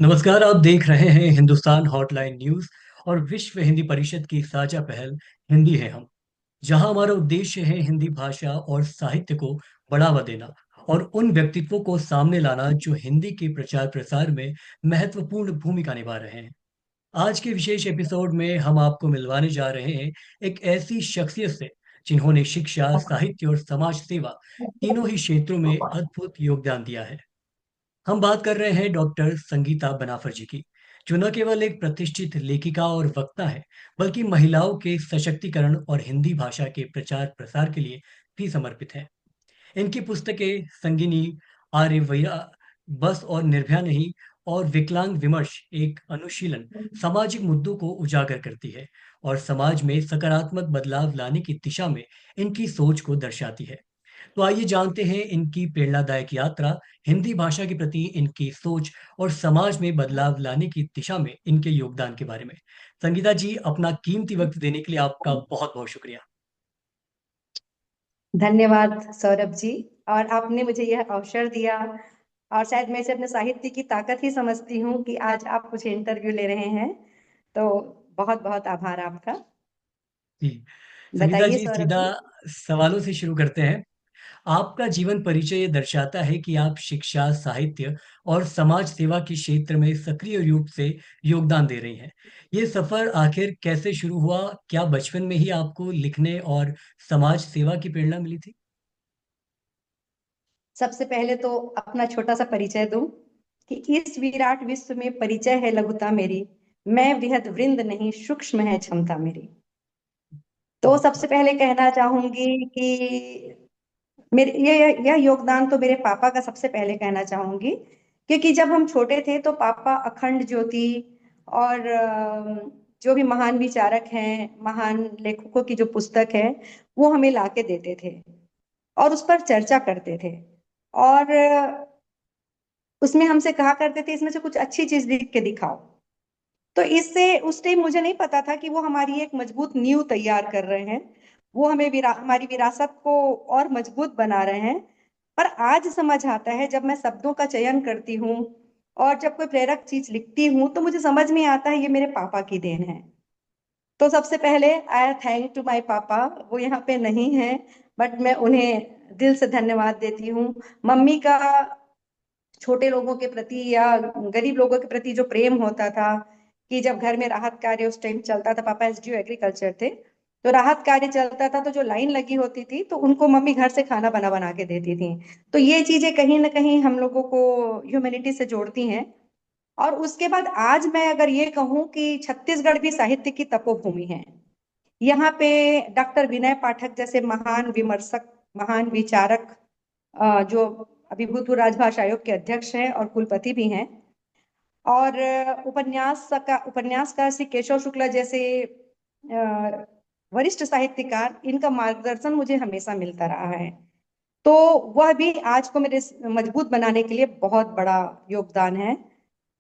नमस्कार। आप देख रहे हैं हिंदुस्तान हॉटलाइन न्यूज और विश्व हिंदी परिषद की साझा पहल हिंदी है हम, जहां हमारा उद्देश्य है हिंदी भाषा और साहित्य को बढ़ावा देना और उन व्यक्तित्वों को सामने लाना जो हिंदी के प्रचार प्रसार में महत्वपूर्ण भूमिका निभा रहे हैं। आज के विशेष एपिसोड में हम आपको मिलवाने जा रहे हैं एक ऐसी शख्सियत से जिन्होंने शिक्षा, साहित्य और समाज सेवा तीनों ही क्षेत्रों में अद्भुत योगदान दिया है। हम बात कर रहे हैं डॉक्टर संगीता बनाफर जी की, जो न केवल एक प्रतिष्ठित लेखिका और वक्ता है, बल्कि महिलाओं के सशक्तिकरण और हिंदी भाषा के प्रचार प्रसार के लिए भी समर्पित है। इनकी पुस्तकें संगिनी, आर्यवीरा, बस और निर्भया नहीं और विकलांग विमर्श एक अनुशीलन सामाजिक मुद्दों को उजागर करती है और समाज में सकारात्मक बदलाव लाने की दिशा में इनकी सोच को दर्शाती है। तो आइए जानते हैं इनकी प्रेरणादायक यात्रा, हिंदी भाषा के प्रति इनकी सोच और समाज में बदलाव लाने की दिशा में इनके योगदान के बारे में। संगीता जी, अपना कीमती वक्त देने के लिए आपका बहुत बहुत शुक्रिया। धन्यवाद सौरभ जी। और आपने मुझे यह अवसर दिया और शायद मैं इसे अपने साहित्य की ताकत ही समझती हूँ कि आज आप मुझे इंटरव्यू ले रहे हैं। तो बहुत बहुत आभार आपका। जी, संगीता बताइए जी, सौरभ सीधा जी। सवालों से शुरू करते हैं। आपका जीवन परिचय ये दर्शाता है कि आप शिक्षा, साहित्य और समाज सेवा के क्षेत्र में सक्रिय रूप से योगदान दे रही हैं। ये सफर आखिर कैसे शुरू हुआ? क्या बचपन में ही आपको लिखने और समाज सेवा की प्रेरणा मिली थी? सबसे पहले तो अपना छोटा सा परिचय दूं कि इस विराट विश्व में परिचय है लघुता मेरी। मैं वृहद वृंद नहीं, सूक्ष्म है क्षमता मेरी। तो बहुत सबसे पहले कहना चाहूंगी कि मेरे यह योगदान तो मेरे पापा का सबसे पहले कहना चाहूंगी। क्योंकि जब हम छोटे थे तो पापा अखंड ज्योति और जो भी महान विचारक हैं, महान लेखकों की जो पुस्तक है, वो हमें लाके देते थे और उस पर चर्चा करते थे। और उसमें हमसे कहा करते थे इसमें से कुछ अच्छी चीज लिख के दिखाओ। तो इससे उस टाइम मुझे नहीं पता था कि वो हमारी एक मजबूत नींव तैयार कर रहे हैं। वो हमें हमारी विरासत को और मजबूत बना रहे हैं। पर आज समझ आता है, जब मैं शब्दों का चयन करती हूँ और जब कोई प्रेरक चीज लिखती हूँ, तो मुझे समझ में आता है ये मेरे पापा की देन है। तो सबसे पहले आई थैंक टू माय पापा। वो यहाँ पे नहीं है, बट मैं उन्हें दिल से धन्यवाद देती हूँ। मम्मी का छोटे लोगों के प्रति या गरीब लोगों के प्रति जो प्रेम होता था, कि जब घर में राहत कार्य उस टाइम चलता था, पापा एसडीओ एग्रीकल्चर थे, तो राहत कार्य चलता था तो जो लाइन लगी होती थी तो उनको मम्मी घर से खाना बना बना के देती थी। तो ये चीजें कहीं ना कहीं हम लोगों को ह्यूमैनिटी से जोड़ती हैं। और उसके बाद आज मैं अगर ये कहूँ कि छत्तीसगढ़ भी साहित्य की तपोभूमि है। यहाँ पे डॉक्टर विनय पाठक जैसे महान विमर्शक, महान विचारक, जो अभी भूतपूर्व राजभाषा आयोग के अध्यक्ष हैं और कुलपति भी हैं, और उपन्यासकार श्री केशव शुक्ला जैसे अ, वरिष्ठ साहित्यकार, इनका मार्गदर्शन मुझे हमेशा मिलता रहा है। तो वह भी आज को मेरे मजबूत बनाने के लिए बहुत बड़ा योगदान है।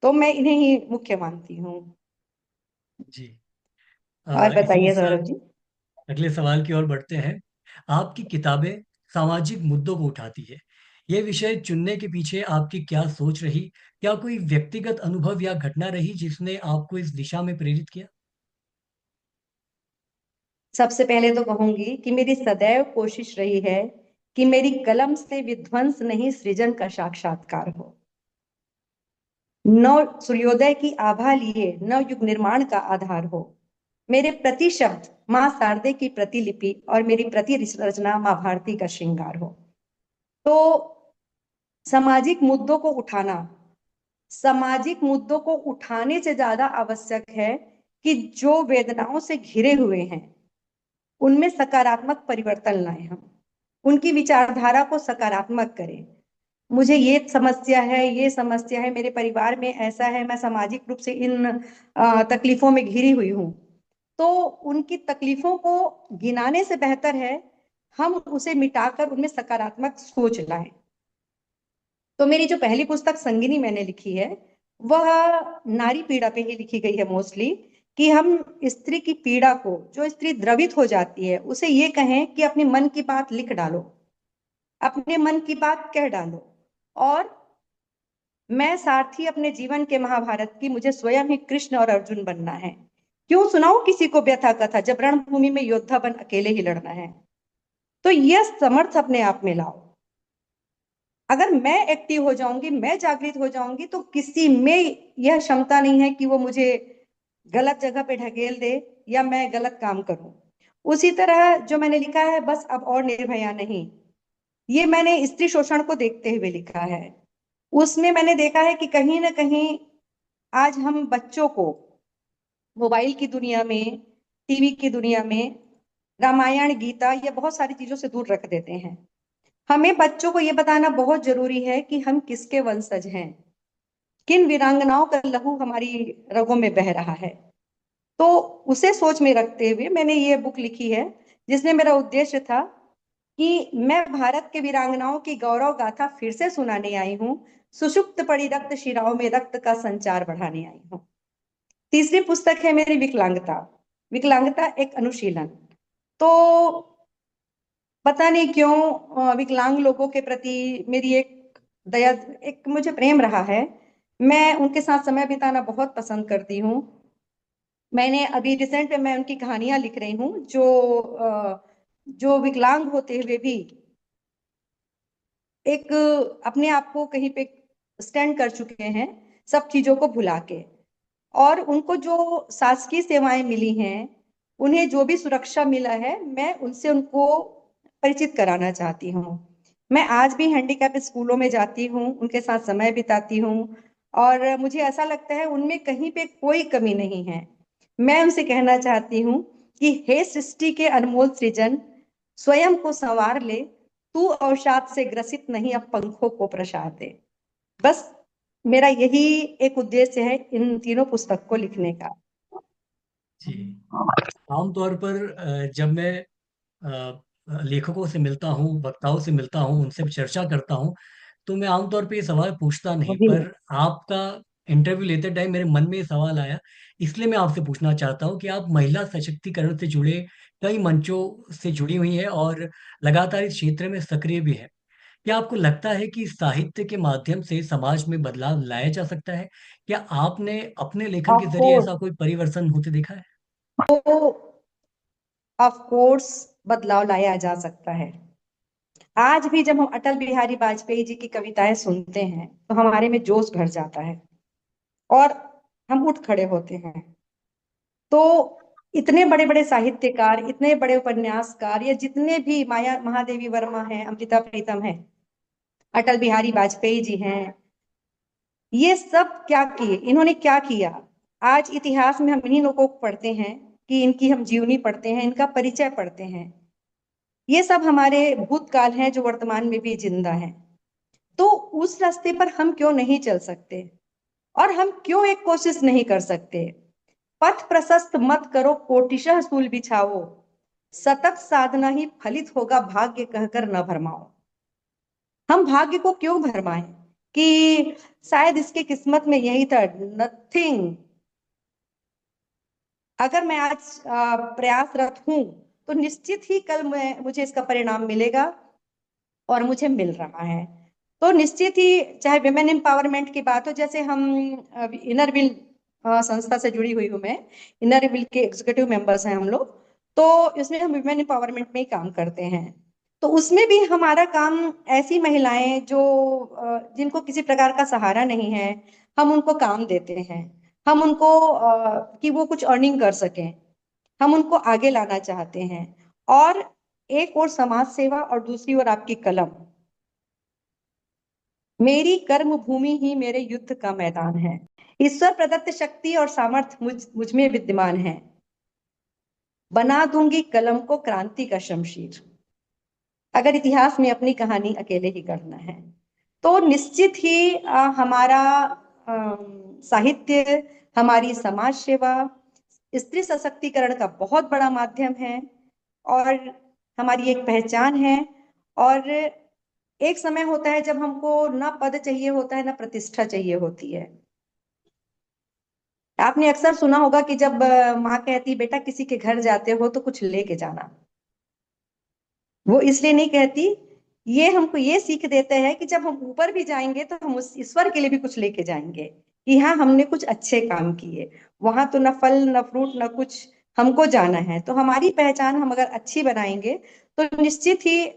तो मैं इन्हें ही मुख्य मानती हूँ। जी। और इसी के बताइए साथ सौरभ जी। अगले सवाल की ओर बढ़ते हैं। आपकी किताबें सामाजिक मुद्दों को उठाती है। ये विषय चुनने के पीछे आपकी क्या सोच रही? क्या कोई व्यक्तिगत अनुभव या घटना रही जिसने आपको इस दिशा में प्रेरित किया? सबसे पहले तो कहूंगी कि मेरी सदैव कोशिश रही है कि मेरी कलम से विध्वंस नहीं, सृजन का साक्षात्कार हो। न सूर्योदय की आभा लिए, न युग निर्माण का आधार हो। मेरे प्रति शब्द माँ शारदे की प्रतिलिपि और मेरी प्रति रचना माँ भारती का श्रृंगार हो। तो सामाजिक मुद्दों को उठाना, सामाजिक मुद्दों को उठाने से ज्यादा आवश्यक है कि जो वेदनाओं से घिरे हुए हैं उनमें सकारात्मक परिवर्तन लाए हम, उनकी विचारधारा को सकारात्मक करें। मुझे ये समस्या है, ये समस्या है, मेरे परिवार में ऐसा है, मैं सामाजिक रूप से इन तकलीफों में घिरी हुई हूँ। तो उनकी तकलीफों को गिनाने से बेहतर है हम उसे मिटाकर उनमें सकारात्मक सोच लाएं। तो मेरी जो पहली पुस्तक संगिनी मैंने लिखी है, वह नारी पीड़ा पे ही लिखी गई है मोस्टली। कि हम स्त्री की पीड़ा को, जो स्त्री द्रवित हो जाती है, उसे ये कहें कि अपने मन की बात लिख डालो, अपने मन की बात कह डालो। और मैं सारथी अपने जीवन के महाभारत की, मुझे स्वयं ही कृष्ण और अर्जुन बनना है। क्यों सुनाऊं किसी को व्यथा कथा, जब रणभूमि में योद्धा बन अकेले ही लड़ना है। तो यह समर्थ अपने आप में लाओ। अगर मैं एक्टिव हो जाऊंगी, मैं जागृत हो जाऊंगी, तो किसी में यह क्षमता नहीं है कि वो मुझे गलत जगह पे ढकेल दे या मैं गलत काम करूं। उसी तरह जो मैंने लिखा है, बस अब और निर्भया नहीं, ये मैंने स्त्री शोषण को देखते हुए लिखा है। उसमें मैंने देखा है कि कहीं ना कहीं आज हम बच्चों को मोबाइल की दुनिया में, टीवी की दुनिया में, रामायण गीता या बहुत सारी चीजों से दूर रख देते हैं। हमें बच्चों को यह बताना बहुत जरूरी है कि हम किसके वंशज हैं, किन वीरांगनाओं का लहू हमारी रगों में बह रहा है। तो उसे सोच में रखते हुए मैंने ये बुक लिखी है, जिसमें मेरा उद्देश्य था कि मैं भारत के वीरांगनाओं की गौरव गाथा फिर से सुनाने आई हूँ, सुषुप्त पड़ी रक्त शिराओं में रक्त का संचार बढ़ाने आई हूँ। तीसरी पुस्तक है मेरी विकलांगता। विकलांगता एक अनुशीलन। तो पता नहीं क्यों विकलांग लोगों के प्रति मेरी एक दया, एक मुझे प्रेम रहा है। मैं उनके साथ समय बिताना बहुत पसंद करती हूँ। मैंने अभी रिसेंट में मैं उनकी कहानियां लिख रही हूँ, जो विकलांग होते हुए भी एक अपने आप को कहीं पे स्टैंड कर चुके हैं, सब चीजों को भुला के। और उनको जो शासकीय सेवाएं मिली हैं, उन्हें जो भी सुरक्षा मिला है, मैं उनसे उनको परिचित कराना चाहती हूँ। मैं आज भी हैंडीकैप स्कूलों में जाती हूँ, उनके साथ समय बिताती हूँ, और मुझे ऐसा लगता है उनमें कहीं पे कोई कमी नहीं है। मैं उनसे कहना चाहती हूँ कि हे सृष्टि के अनमोल सृजन, स्वयं को संवार ले, तू अवसाद से ग्रसित नहीं, अब पंखों को प्रसार दे। बस मेरा यही एक उद्देश्य है इन तीनों पुस्तक को लिखने का। जी। आमतौर पर जब मैं लेखकों से मिलता हूँ, वक्ताओं से मिलता हूँ, उनसे चर्चा करता हूँ, तो मैं आमतौर पे ये सवाल पूछता नहीं, जी। पर आपका इंटरव्यू लेते टाइम मेरे मन में ये सवाल आया, इसलिए मैं आपसे पूछना चाहता हूँ कि आप महिला सशक्तिकरण से जुड़े कई मंचों से जुड़ी हुई हैं और लगातार इस क्षेत्र में सक्रिय भी है। क्या आपको लगता है कि साहित्य के माध्यम से समाज में बदलाव लाया जा सकता है? क्या आपने अपने लेखन के ऑफ जरिए कोर्स। ऐसा कोई परिवर्तन होते देखा है? तो ऑफ कोर्स बदलाव लाया जा सकता है। आज भी जब हम अटल बिहारी वाजपेयी जी की कविताएं सुनते हैं, तो हमारे में जोश भर जाता है और हम उठ खड़े होते हैं। तो इतने बड़े बड़े साहित्यकार, इतने बड़े उपन्यासकार, या जितने भी माया महादेवी वर्मा हैं, अमृता प्रीतम है, अटल बिहारी वाजपेयी जी हैं, ये सब क्या किए, इन्होंने क्या किया। आज इतिहास में हम इन्हीं लोगों को पढ़ते हैं, कि इनकी हम जीवनी पढ़ते हैं, इनका परिचय पढ़ते हैं। ये सब हमारे भूतकाल हैं जो वर्तमान में भी जिंदा हैं। तो उस रास्ते पर हम क्यों नहीं चल सकते, और हम क्यों एक कोशिश नहीं कर सकते। पथ प्रशस्त मत करो, कोटिशह सूल बिछाओ, सतत साधना ही फलित होगा, भाग्य कहकर न भरमाओ। हम भाग्य को क्यों भरमाएं कि शायद इसके किस्मत में यही था। नथिंग। अगर मैं आज प्रयासरत हूं, तो निश्चित ही कल मुझे इसका परिणाम मिलेगा, और मुझे मिल रहा है। तो निश्चित ही, चाहे विमेन एम्पावरमेंट की बात हो, जैसे हम इनर व्हील संस्था से जुड़ी हुई हूँ मैं, इनर व्हील के एग्जीक्यूटिव मेंबर्स हैं हम लोग। तो इसमें हम विमेन एम्पावरमेंट में ही काम करते हैं। तो उसमें भी हमारा काम, ऐसी महिलाएं जो जिनको किसी प्रकार का सहारा नहीं है, हम उनको काम देते हैं। हम उनको कि वो कुछ अर्निंग कर सकें, हम उनको आगे लाना चाहते हैं। और एक और समाज सेवा, और दूसरी ओर आपकी कलम। मेरी कर्म भूमि ही मेरे युद्ध का मैदान है। ईश्वर प्रदत्त शक्ति और सामर्थ्य मुझ में विद्यमान है। बना दूंगी कलम को क्रांति का शमशीर, अगर इतिहास में अपनी कहानी अकेले ही गढ़ना है। तो निश्चित ही हमारा साहित्य, हमारी समाज सेवा स्त्री सशक्तिकरण का बहुत बड़ा माध्यम है, और हमारी एक पहचान है। और एक समय होता है जब हमको ना पद चाहिए होता है, ना प्रतिष्ठा चाहिए होती है। आपने अक्सर सुना होगा कि जब माँ कहती, बेटा किसी के घर जाते हो तो कुछ लेके जाना, वो इसलिए नहीं कहती ये हमको ये सीख देते हैं कि जब हम ऊपर भी जाएंगे तो हम उस ईश्वर के लिए भी कुछ लेके जाएंगे, कि हाँ हमने कुछ अच्छे काम किए। वहां तो न फल न फ्रूट न कुछ, हमको जाना है। तो हमारी पहचान हम अगर अच्छी बनाएंगे तो निश्चित ही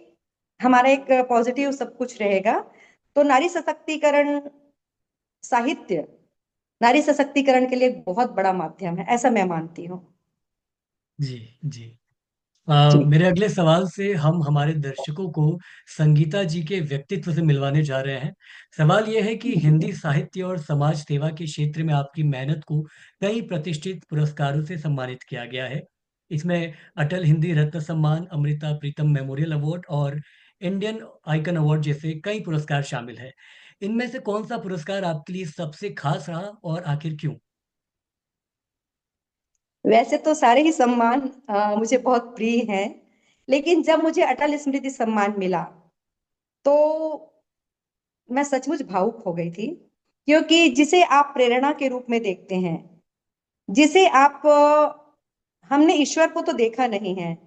हमारा एक पॉजिटिव सब कुछ रहेगा। तो नारी सशक्तिकरण, साहित्य नारी सशक्तिकरण के लिए एक बहुत बड़ा माध्यम है, ऐसा मैं मानती हूँ। जी जी। जी मेरे अगले सवाल से हम हमारे दर्शकों को संगीता जी के व्यक्तित्व से मिलवाने जा रहे हैं। सवाल यह है कि हिंदी साहित्य और समाज सेवा के क्षेत्र में आपकी मेहनत को कई प्रतिष्ठित पुरस्कारों से सम्मानित किया गया है। इसमें अटल हिंदी रत्न सम्मान, अमृता प्रीतम मेमोरियल अवार्ड और इंडियन आइकन अवार्ड जैसे कई पुरस्कार शामिल है। इनमें से कौन सा पुरस्कार आपके लिए सबसे खास रहा और आखिर क्यों? वैसे तो सारे ही सम्मान मुझे बहुत प्रिय हैं, लेकिन जब मुझे अटल स्मृति सम्मान मिला तो मैं सचमुच भावुक हो गई थी। क्योंकि जिसे आप प्रेरणा के रूप में देखते हैं, जिसे आप हमने ईश्वर को तो देखा नहीं है,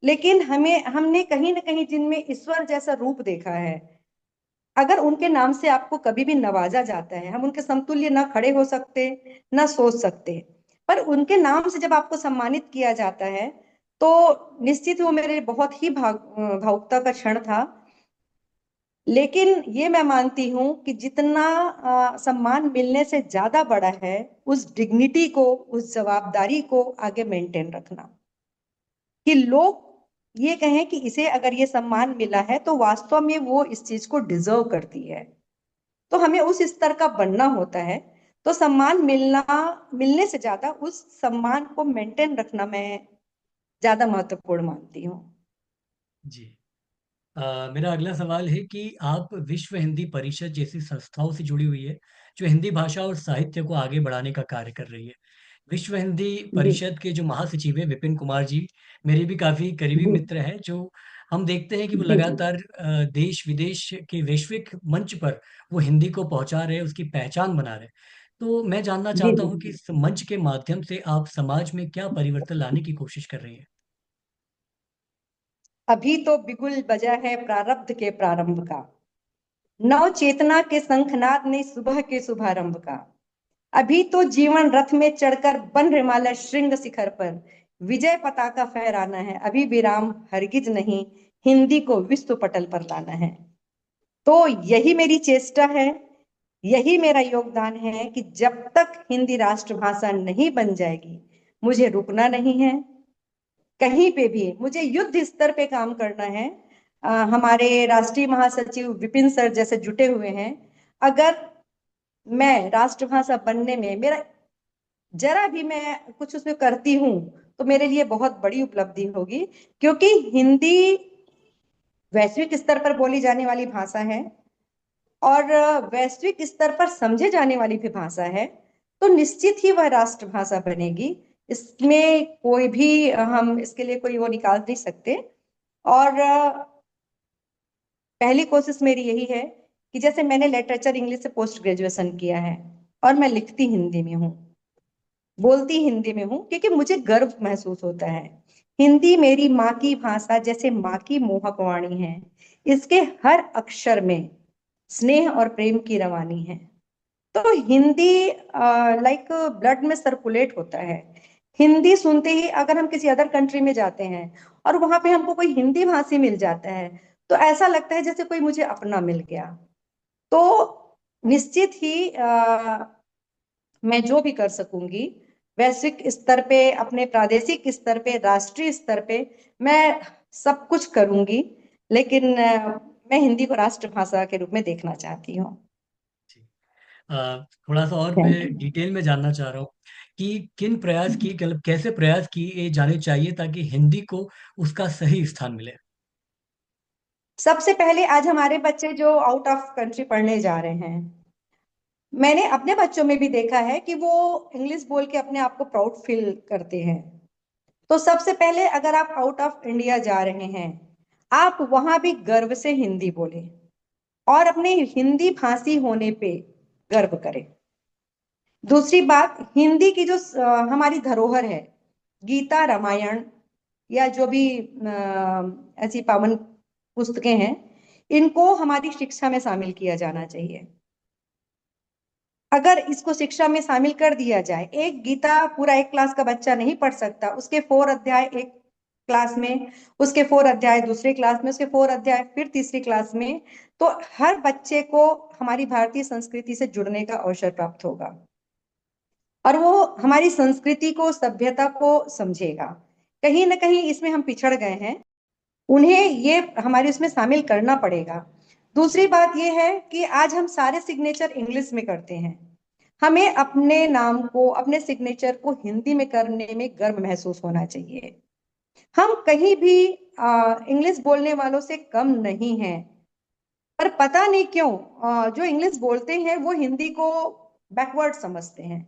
लेकिन हमें हमने कहीं ना कहीं जिनमें ईश्वर जैसा रूप देखा है, अगर उनके नाम से आपको कभी भी नवाजा जाता है, हम उनके समतुल्य ना खड़े हो सकते ना सोच सकते, पर उनके नाम से जब आपको सम्मानित किया जाता है तो निश्चित वो मेरे बहुत ही भावुकता का क्षण था। लेकिन ये मैं मानती हूं कि जितना सम्मान मिलने से ज्यादा बड़ा है उस डिग्निटी को, उस जवाबदारी को आगे मेंटेन रखना, कि लोग ये कहें कि इसे अगर ये सम्मान मिला है तो वास्तव में वो इस चीज को डिजर्व करती है। तो हमें उस स्तर का बनना होता है। तो सम्मान मिलना, मिलने से ज्यादा उस सम्मान को मेंटेन रखना मैं ज्यादा महत्वपूर्ण मानती हूँ। जी। मेरा अगला सवाल है कि आप विश्व हिंदी परिषद जैसी संस्थाओं से जुड़ी हुई है, जो हिंदी भाषा और साहित्य को आगे बढ़ाने का कार्य कर रही है। विश्व हिंदी जी परिषद के जो महासचिव है विपिन कुमार जी, मेरे भी काफी करीबी जी मित्र हैं, जो हम देखते हैं कि वो जी जी लगातार देश विदेश के वैश्विक मंच पर वो हिंदी को पहुंचा रहे हैं, उसकी पहचान बना रहे हैं। तो मैं जानना जी चाहता जी। हूँ कि इस मंच के माध्यम से आप समाज में क्या परिवर्तन लाने की कोशिश कर रही हैं? अभी तो बिगुल बजा है प्रारब्ध के प्रारंभ का, नव चेतना के शंखनाद ने सुबह के शुभारंभ का। अभी तो जीवन रथ में चढ़कर बन रमाला श्रृंग शिखर पर, विजय पताका फहराना है, अभी विराम हरगिज नहीं, हिंदी को विश्व पटल पर लाना है। तो यही मेरी चेष्टा है, यही मेरा योगदान है कि जब तक हिंदी राष्ट्रभाषा नहीं बन जाएगी मुझे रुकना नहीं है। कहीं पे भी मुझे युद्ध स्तर पे काम करना है। हमारे राष्ट्रीय महासचिव विपिन सर जैसे जुटे हुए हैं। अगर मैं राष्ट्रभाषा बनने में मेरा जरा भी मैं कुछ उसमें करती हूँ तो मेरे लिए बहुत बड़ी उपलब्धि होगी। क्योंकि हिंदी वैश्विक स्तर पर बोली जाने वाली भाषा है और वैश्विक स्तर पर समझे जाने वाली भी भाषा है। तो निश्चित ही वह राष्ट्रभाषा बनेगी, इसमें कोई भी हम इसके लिए कोई वो निकाल नहीं सकते। और पहली कोशिश मेरी यही है कि जैसे मैंने लिटरेचर इंग्लिश से पोस्ट ग्रेजुएशन किया है और मैं लिखती हिंदी में हूँ, बोलती हिंदी में हूँ, क्योंकि मुझे गर्व महसूस होता है। हिंदी मेरी माँ की भाषा जैसे माँ की मोहक वाणी है, इसके हर अक्षर में स्नेह और प्रेम की रवानी है। तो हिंदी लाइक ब्लड में सर्कुलेट होता है। हिंदी सुनते ही अगर हम किसी अदर कंट्री में जाते हैं और वहां पे हमको कोई हिंदी भाषी मिल जाता है तो ऐसा लगता है जैसे कोई मुझे अपना मिल गया। तो निश्चित ही मैं जो भी कर सकूंगी वैश्विक स्तर पे, अपने प्रादेशिक स्तर पे, राष्ट्रीय स्तर पे, मैं सब कुछ करूंगी। लेकिन मैं हिंदी को राष्ट्रभाषा के रूप में देखना चाहती हूँ। जी। थोड़ा सा और मैं थैंक यू। डिटेल में जानना चाह रहा हूँ कि किन प्रयास की, मतलब कैसे प्रयास किए जाने चाहिए ताकि हिंदी को उसका सही स्थान मिले। सबसे पहले आज हमारे बच्चे जो आउट ऑफ कंट्री पढ़ने जा रहे हैं, मैंने अपने बच्चों में भी देखा है कि वो इंग्लिश बोल के अपने आप को प्राउड फील करते हैं। तो सबसे पहले अगर आप आउट ऑफ इंडिया जा रहे हैं, आप वहां भी गर्व से हिंदी बोलें और अपने हिंदी भाषी होने पे गर्व करें। दूसरी बात, हिंदी की जो हमारी धरोहर है, गीता रामायण या जो भी ऐसी पावन पुस्तकें हैं, इनको हमारी शिक्षा में शामिल किया जाना चाहिए। अगर इसको शिक्षा में शामिल कर दिया जाए, एक गीता पूरा एक क्लास का बच्चा नहीं पढ़ सकता, उसके 4 अध्याय एक क्लास में, उसके 4 अध्याय दूसरे क्लास में, उसके 4 अध्याय फिर तीसरी क्लास में, तो हर बच्चे को हमारी भारतीय संस्कृति से जुड़ने का अवसर प्राप्त होगा और वो हमारी संस्कृति को, सभ्यता को समझेगा। कहीं ना कहीं इसमें हम पिछड़ गए हैं, उन्हें ये हमारे उसमें शामिल करना पड़ेगा। दूसरी बात ये है कि आज हम सारे सिग्नेचर इंग्लिश में करते हैं। हमें अपने नाम को, अपने सिग्नेचर को हिंदी में करने में गर्व महसूस होना चाहिए। हम कहीं भी इंग्लिश बोलने वालों से कम नहीं हैं, पर पता नहीं क्यों जो इंग्लिश बोलते हैं वो हिंदी को बैकवर्ड समझते हैं।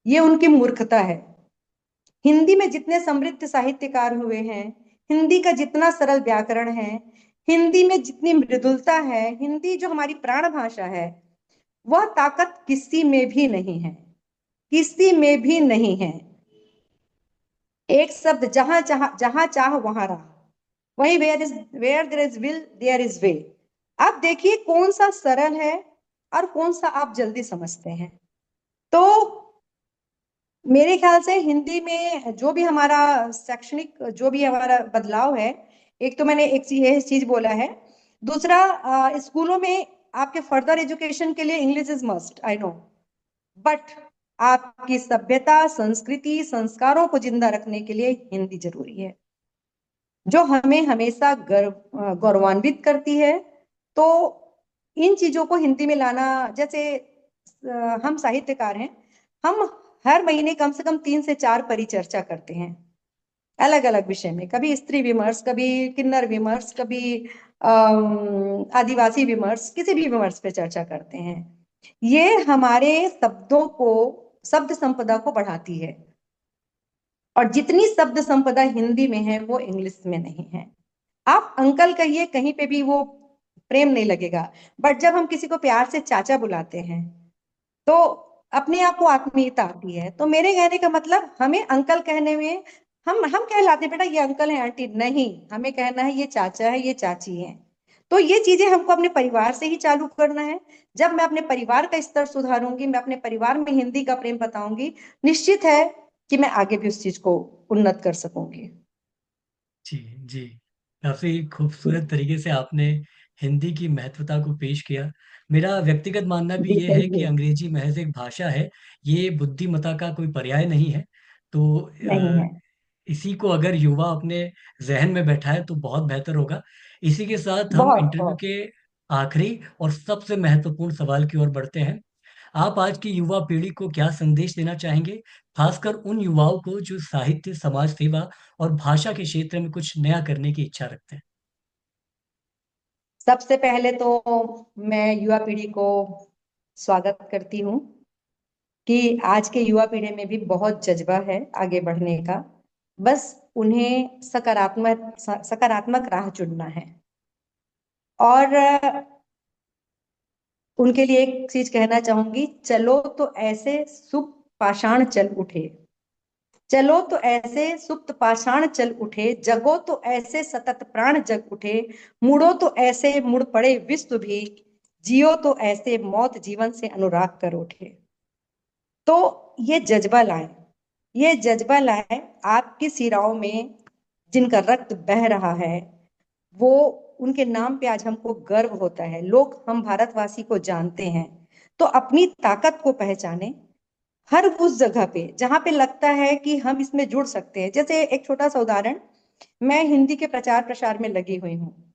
ये उनकी मूर्खता है। हिंदी में जितने समृद्ध साहित्यकार हुए हैं, हिंदी का जितना सरल व्याकरण है, हिंदी में जितनी मृदुलता है, हिंदी जो हमारी प्राण भाषा है, वह ताकत किसी में भी नहीं है, किसी में भी नहीं है। एक शब्द जहां चाह, जहां चाह वहां रहा, वही where there is will there is way. आप देखिए कौन सा सरल है और कौन सा आप जल्दी समझते हैं। तो मेरे ख्याल से हिंदी में जो भी हमारा शैक्षणिक, जो भी हमारा बदलाव है, एक तो मैंने एक चीज, ये चीज बोला है। दूसरा, स्कूलों में आपके फर्दर एजुकेशन के लिए English is must, I know, but आपकी सभ्यता, संस्कृति, संस्कारों को जिंदा रखने के लिए हिंदी जरूरी है, जो हमें हमेशा गौरवान्वित करती है। तो इन चीजों को हिंदी में लाना, जैसे हम साहित्यकार हैं, हम हर महीने कम से कम 3 से 4 परिचर्चा करते हैं अलग अलग विषय में, कभी स्त्री विमर्श, कभी किन्नर विमर्श, कभी आदिवासी विमर्श, किसी भी विमर्श पे चर्चा करते हैं। ये हमारे शब्दों को, शब्द संपदा को बढ़ाती है, और जितनी शब्द संपदा हिंदी में है वो इंग्लिश में नहीं है। आप अंकल कहिए, कहीं पे भी वो प्रेम नहीं लगेगा, बट जब हम किसी को प्यार से चाचा बुलाते हैं तो अपने आप को आत्मीयता आती है। तो मेरे कहने का मतलब, हमें अंकल कहने में, हम कहलाते हैं बेटा ये अंकल है आंटी नहीं, हमें कहना है ये चाचा है, ये चाची है। तो ये चीजें हमको अपने परिवार से ही चालू करना है। जब मैं अपने परिवार का स्तर सुधारूंगी, मैं अपने परिवार में हिंदी का प्रेम बताऊंगी, निश्चित है कि मैं आगे भी उस चीज को उन्नत कर सकूंगी। जी जी, काफी खूबसूरत तरीके से आपने हिंदी की महत्वता को पेश किया। मेरा व्यक्तिगत मानना भी जी ये है थैंक कि यू। अंग्रेजी महज एक भाषा है, ये बुद्धिमत्ता का कोई पर्याय नहीं है। तो नहीं है। इसी को अगर युवा अपने जहन में बैठाए तो बहुत बेहतर होगा। इसी के साथ हम बहुत इंटरव्यू बहुत। के आखिरी और सबसे महत्वपूर्ण सवाल की ओर बढ़ते हैं। आप आज की युवा पीढ़ी को क्या संदेश देना चाहेंगे, खासकर उन युवाओं को जो साहित्य, समाज सेवा और भाषा के क्षेत्र में कुछ नया करने की इच्छा रखते हैं? सबसे पहले तो मैं युवा पीढ़ी को स्वागत करती हूँ कि आज के युवा पीढ़ी में भी बहुत जज्बा है आगे बढ़ने का। बस उन्हें सकारात्मक राह चुनना है। और उनके लिए एक चीज कहना चाहूंगी, चलो तो ऐसे सुप्त पाषाण चल उठे, चलो तो ऐसे सुप्त पाषाण चल उठे, जगो तो ऐसे सतत प्राण जग उठे, मुड़ो तो ऐसे मुड़ पड़े विश्व भी, जियो तो ऐसे मौत जीवन से अनुराग कर उठे। तो ये जज्बा लाए, ये जज्बा लाए आपकी सिराओं में, जिनका रक्त बह रहा है, वो, उनके नाम पे आज हमको गर्व होता है, लोग हम भारतवासी को जानते हैं। तो अपनी ताकत को पहचाने, हर उस जगह पे जहां पे लगता है कि हम इसमें जुड़ सकते हैं। जैसे एक छोटा सा उदाहरण, मैं हिंदी के प्रचार प्रसार में लगी हुई हूँ।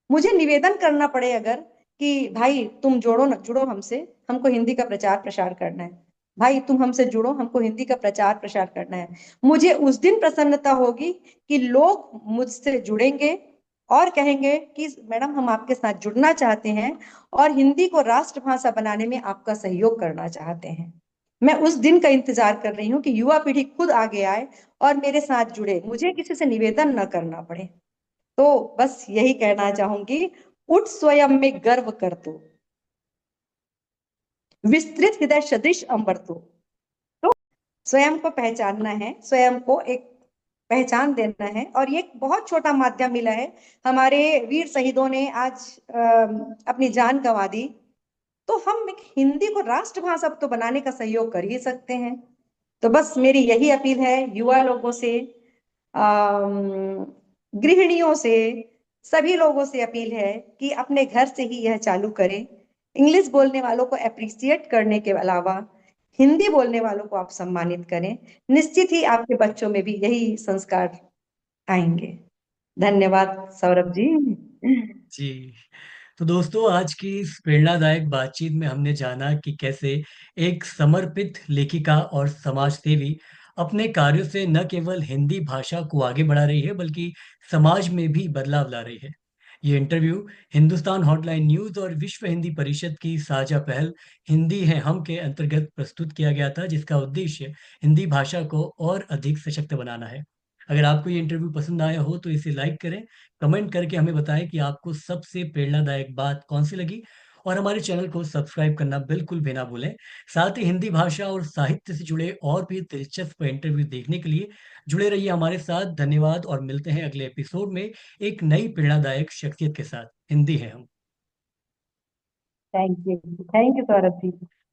मुझे निवेदन करना पड़े अगर कि भाई तुम जोड़ो ना, जुड़ो हमसे, हमको हिंदी का प्रचार प्रसार करना है, भाई तुम हमसे जुड़ो, हमको हिंदी का प्रचार प्रसार करना है, मुझे उस दिन प्रसन्नता होगी कि लोग मुझसे जुड़ेंगे और कहेंगे कि मैडम हम आपके साथ जुड़ना चाहते हैं और हिंदी को राष्ट्रभाषा बनाने में आपका सहयोग करना चाहते हैं। मैं उस दिन का इंतजार कर रही हूँ कि युवा पीढ़ी खुद आगे आए और मेरे साथ जुड़े, मुझे किसी से निवेदन न करना पड़े। तो बस यही कहना चाहूंगी, उठ स्वयं में गर्व कर तू, विस्तृत हृदय सदृश अंबर तू। तो स्वयं को पहचानना है, स्वयं को एक पहचान देना है, और ये एक बहुत छोटा माध्यम मिला है। हमारे वीर शहीदों ने आज अपनी जान गंवा दी, तो हम एक हिंदी को राष्ट्रभाषा तो बनाने का सहयोग कर ही सकते हैं। तो बस मेरी यही अपील है युवा लोगों से, अम, गृहिणियों से, सभी लोगों से अपील है कि अपने घर से ही यह चालू करें। इंग्लिश बोलने वालों को अप्रिसिएट करने के अलावा हिंदी बोलने वालों को आप सम्मानित करें। निश्चित ही आपके बच्चों में भी यही संस्कार आएंगे। धन्यवाद सौरभ जी। जी। तो दोस्तों, आज की इस प्रेरणादायक बातचीत में हमने जाना कि कैसे एक समर्पित लेखिका और समाज सेवी अपने कार्यों से न केवल हिंदी भाषा को आगे बढ़ा रही है, बल्कि समाज में भी बदलाव ला रही है। ये इंटरव्यू हिंदुस्तान हॉटलाइन न्यूज और विश्व हिंदी परिषद की साझा पहल हिंदी है हम के अंतर्गत प्रस्तुत किया गया था, जिसका उद्देश्य हिंदी भाषा को और अधिक सशक्त बनाना है। अगर आपको ये इंटरव्यू पसंद आया हो तो इसे लाइक करें, कमेंट करके हमें बताएं कि आपको सबसे प्रेरणादायक बात कौन सी लगी, और हमारे चैनल को सब्सक्राइब करना बिल्कुल भी ना भूलें। साथ ही हिंदी भाषा और साहित्य से जुड़े और भी दिलचस्प इंटरव्यू देखने के लिए जुड़े रहिए हमारे साथ। धन्यवाद, और मिलते हैं अगले एपिसोड में एक नई प्रेरणादायक शख्सियत के साथ। हिंदी है हम। Thank you, thank you Saurabh ji.